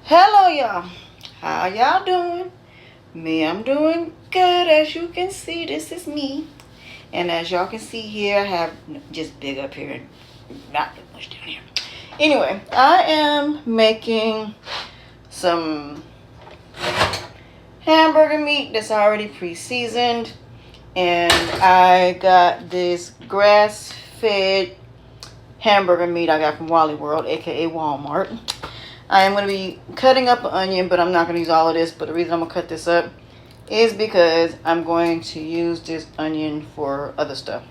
Hello, y'all. How y'all doing? Me, I'm doing good. As you can see, this is me. And as y'all can see here, I have just big up here and not much down here. Anyway, I am making some hamburger meat that's already pre-seasoned. And I got this grass-fed hamburger meat I got from Wally World, aka Walmart. I am going to be cutting up an onion, but I'm not going to use all of this. But the reason I'm going to cut this up is because I'm going to use this onion for other stuff.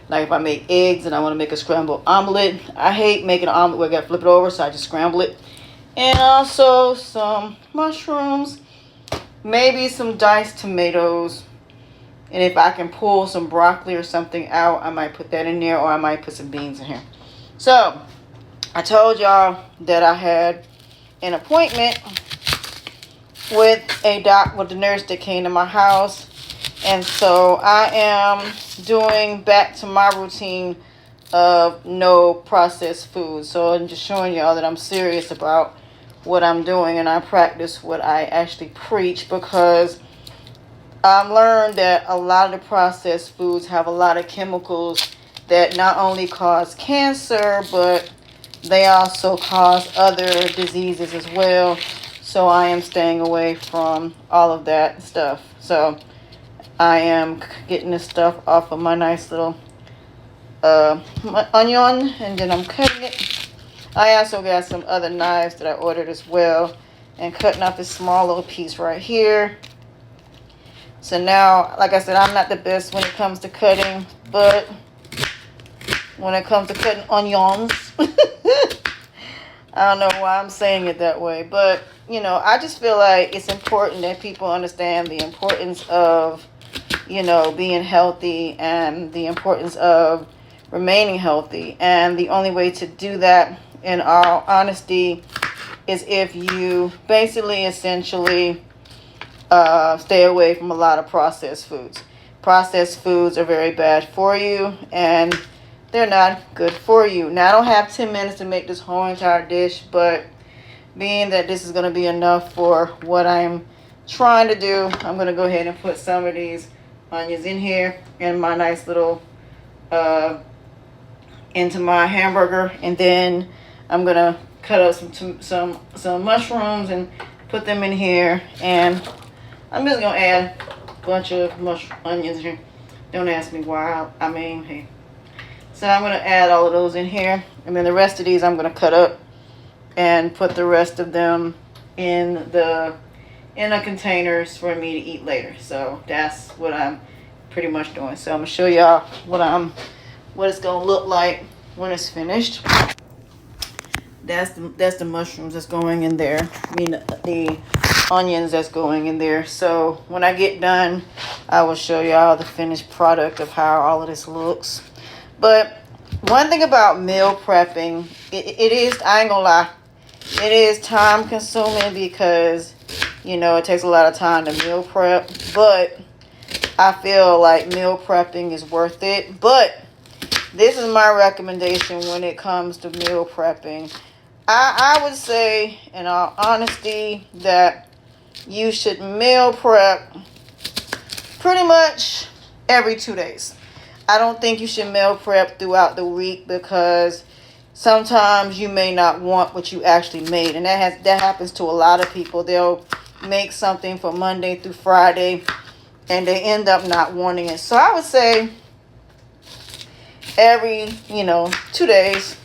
Like if I make eggs and I want to make a scrambled omelet. I hate making an omelet where I got to flip it over, so I just scramble it. And also some mushrooms, maybe some diced tomatoes. And if I can pull some broccoli or something out, I might put that in there, or I might put some beans in here. So I told y'all that I had an appointment with the nurse that came to my house, and so I am doing back to my routine of no processed food. So I'm just showing y'all that I'm serious about what I'm doing, and I practice what I actually preach, because I've learned that a lot of the processed foods have a lot of chemicals that not only cause cancer, but they also cause other diseases as well. So I am staying away from all of that stuff. So I am getting this stuff off of my nice little onion, and then I'm cutting it. I also got some other knives that I ordered as well, and cutting off this small little piece right here. So now, like I said, I'm not the best when it comes to cutting, but when it comes to cutting onions, I don't know why I'm saying it that way, but I just feel like it's important that people understand the importance of, being healthy, and the importance of remaining healthy. And the only way to do that, in all honesty, is if you essentially stay away from a lot of processed foods. Processed foods are very bad for you, and they're not good for you. Now, I don't have 10 minutes to make this whole entire dish, but being that this is going to be enough for what I'm trying to do, I'm going to go ahead and put some of these onions in here in my nice little, into my hamburger, and then I'm going to cut up some mushrooms and put them in here, and I'm just going to add a bunch of onions here. Don't ask me why. Hey. So I'm going to add all of those in here. And then the rest of these I'm going to cut up and put the rest of them in the containers for me to eat later. So that's what I'm pretty much doing. So I'm going to show y'all what it's going to look like when it's finished. That's the mushrooms that's going in there. The onions that's going in there. So when I get done, I will show y'all the finished product of how all of this looks. But one thing about meal prepping, it is, I ain't gonna lie, it is time consuming, because it takes a lot of time to meal prep, but I feel like meal prepping is worth it. But this is my recommendation when it comes to meal prepping. I would say, in all honesty, that you should meal prep pretty much every 2 days. I don't think you should meal prep throughout the week, because sometimes you may not want what you actually made. And that happens to a lot of people. They'll make something for Monday through Friday, and they end up not wanting it. So I would say every, 2 days,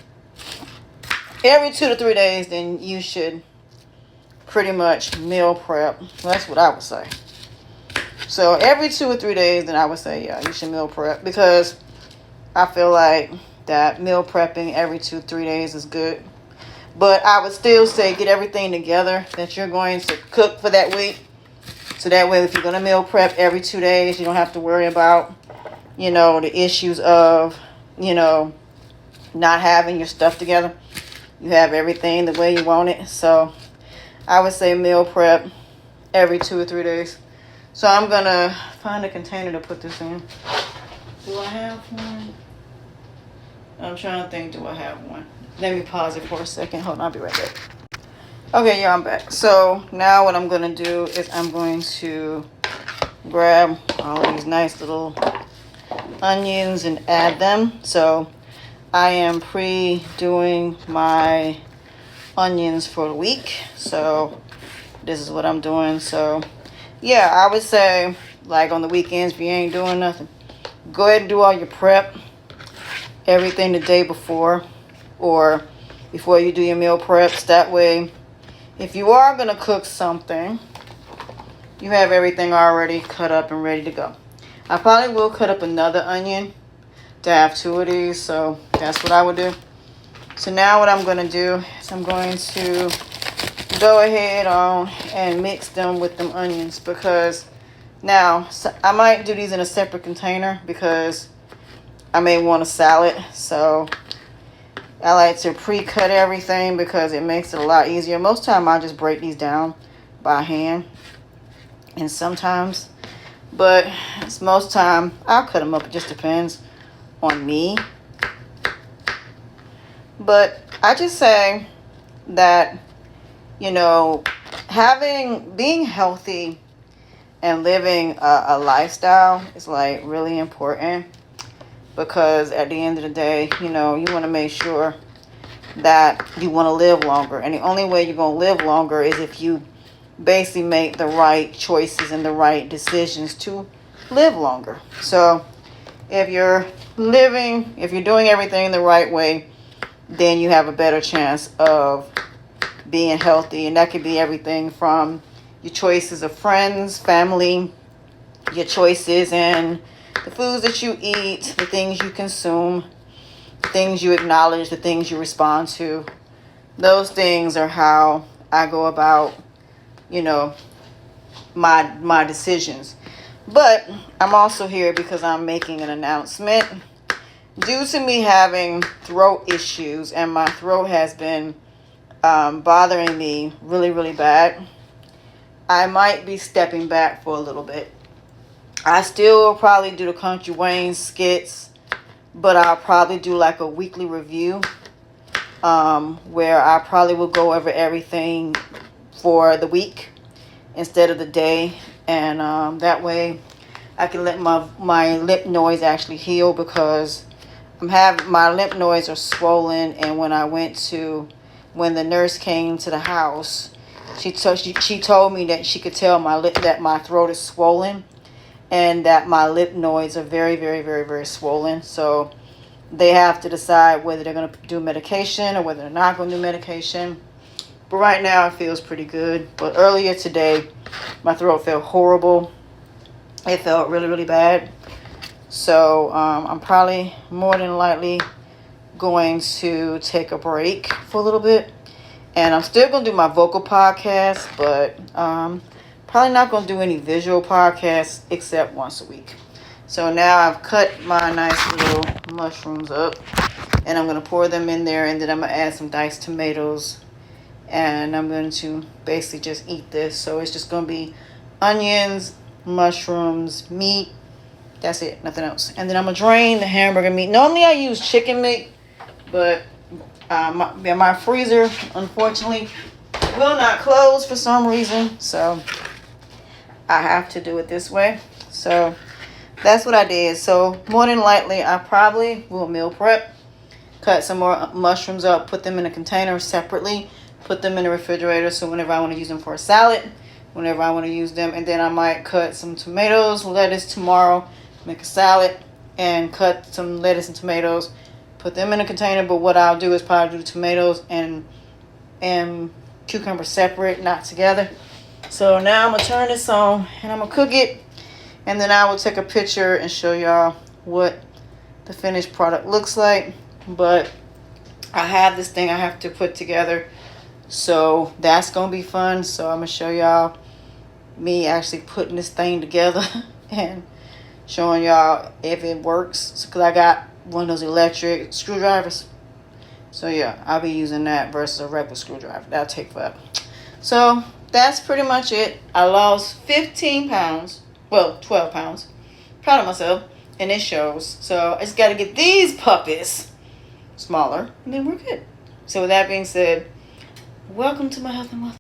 every 2 to 3 days, then you should pretty much meal prep. That's what I would say. So every 2 or 3 days, then I would say, yeah, you should meal prep, because I feel like that meal prepping every 2-3 days is good. But I would still say get everything together that you're going to cook for that week. So that way, if you're going to meal prep every 2 days, you don't have to worry about, the issues of, not having your stuff together. You have everything the way you want it. So I would say meal prep every 2 or 3 days. So I'm going to find a container to put this in. Do I have one? I'm trying to think, do I have one? Let me pause it for a second. Hold on, I'll be right back. Okay, yeah, I'm back. So now what I'm gonna do is I'm going to grab all these nice little onions and add them. So I am pre-doing my onions for the week. So this is what I'm doing. So yeah, I would say like on the weekends if you ain't doing nothing, go ahead and do all your prep, everything the day before or before you do your meal preps. That way, if you are gonna cook something, you have everything already cut up and ready to go. I probably will cut up another onion to have two of these, so that's what I would do. So now what I'm going to do is I'm going to go ahead on and mix them with them onions, because now I might do these in a separate container because I may want a salad. So I like to pre-cut everything because it makes it a lot easier. Most time I just break these down by hand, and sometimes, but it's most time I'll cut them up. It just depends on me. But I just say that, you know, being healthy and living a lifestyle is like really important, because at the end of the day, you know, you want to make sure that you want to live longer. And the only way you're going to live longer is if you basically make the right choices and the right decisions to live longer. So if you're doing everything the right way, then you have a better chance of being healthy. And that could be everything from your choices of friends, family, your choices in the foods that you eat, the things you consume, the things you acknowledge, the things you respond to. Those things are how I go about, you know, my decisions. But I'm also here because I'm making an announcement. Due to me having throat issues, and my throat has been bothering me really, really bad, I might be stepping back for a little bit. I still will probably do the Country Wayne skits, but I'll probably do like a weekly review where I probably will go over everything for the week instead of the day. And that way I can let my lip noise actually heal, because my lip nodes are swollen. And when the nurse came to the house, she told me that she could tell that my throat is swollen, and that my lip nodes are very, very, very, very swollen. So they have to decide whether they're going to do medication or whether they're not going to do medication. But right now it feels pretty good. But earlier today, my throat felt horrible. It felt really, really bad. So I'm probably more than likely going to take a break for a little bit. And I'm still going to do my vocal podcast, but probably not going to do any visual podcasts except once a week. So now I've cut my nice little mushrooms up, and I'm going to pour them in there, and then I'm going to add some diced tomatoes, and I'm going to basically just eat this. So it's just going to be onions, mushrooms, meat. That's it, nothing else. And then I'm going to drain the hamburger meat. Normally I use chicken meat, but my freezer, unfortunately, will not close for some reason. So I have to do it this way. So that's what I did. So more than likely, I probably will meal prep, cut some more mushrooms up, put them in a container separately, put them in the refrigerator. So whenever I want to use them for a salad, whenever I want to use them. And then I might cut some tomatoes, lettuce tomorrow, make a salad, and cut some lettuce and tomatoes, put them in a container. But what I'll do is probably do the tomatoes and cucumber separate, not together. So now I'm going to turn this on and I'm going to cook it. And then I will take a picture and show y'all what the finished product looks like. But I have this thing I have to put together. So that's going to be fun. So I'm going to show y'all me actually putting this thing together and showing y'all if it works. Because I got one of those electric screwdrivers. So yeah, I'll be using that versus a regular screwdriver. That'll take forever. So that's pretty much it. I lost 15 pounds. Well, 12 pounds. Proud of myself. And it shows. So I just got to get these puppies smaller. And then we're good. So with that being said, Welcome to my health and wealth.